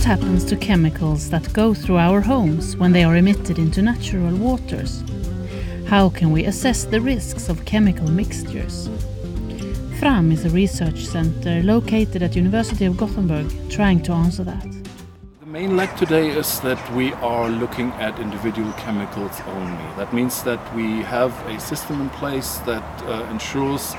happens to chemicals that go through our homes when they are emitted into natural waters? How can we assess the risks of chemical mixtures? FRAM is a research center located at University of Gothenburg trying to answer that. The main lack today is that we are looking at individual chemicals only. That means that we have a system in place that ensures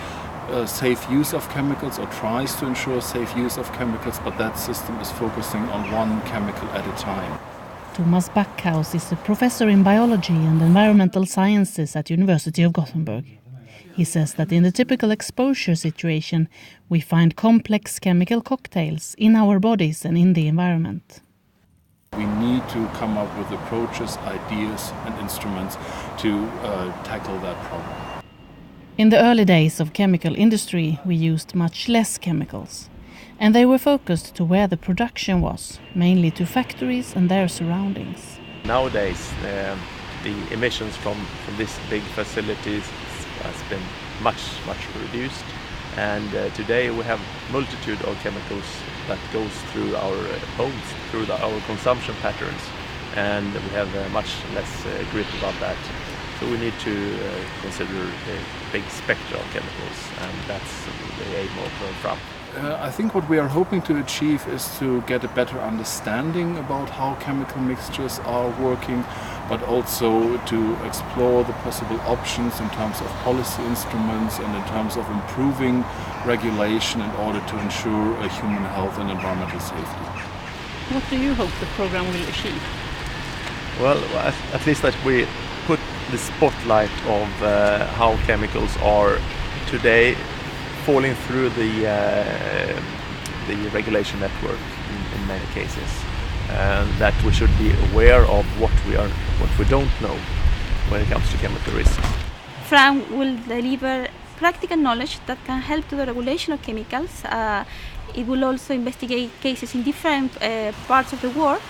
safe use of chemicals or tries to ensure safe use of chemicals, but that system is focusing on one chemical at a time. Thomas Backhaus is a professor in biology and environmental sciences at University of Gothenburg. He says that in the typical exposure situation, we find complex chemical cocktails in our bodies and in the environment. We need to come up with approaches, ideas and instruments to tackle that problem. In the early days of chemical industry, we used much less chemicals, and they were focused to where the production was, mainly to factories and their surroundings. Nowadays, the emissions from these big facilities has been much reduced, and today we have multitude of chemicals that goes through our homes, through our consumption patterns, and we have much less grip about that. So we need to consider a big spectrum of chemicals, and that's the aim of FRAM. I think what we are hoping to achieve is to get a better understanding about how chemical mixtures are working, but also to explore the possible options in terms of policy instruments and in terms of improving regulation in order to ensure human health and environmental safety. What do you hope the program will achieve? Well, at least that we put the spotlight of how chemicals are today falling through the regulation network in many cases, and that we should be aware of what we don't know when it comes to chemical risks. FRAM will deliver practical knowledge that can help to the regulation of chemicals. It will also investigate cases in different parts of the world,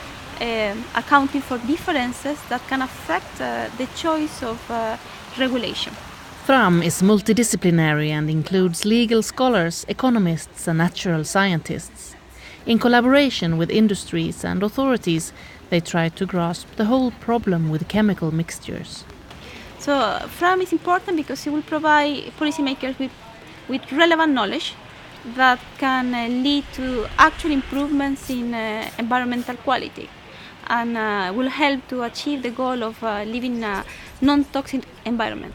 accounting for differences that can affect the choice of regulation. FRAM is multidisciplinary and includes legal scholars, economists and natural scientists. In collaboration with industries and authorities, they try to grasp the whole problem with chemical mixtures. So FRAM is important because it will provide policymakers with relevant knowledge that can lead to actual improvements in environmental quality, and will help to achieve the goal of living in a non-toxic environment.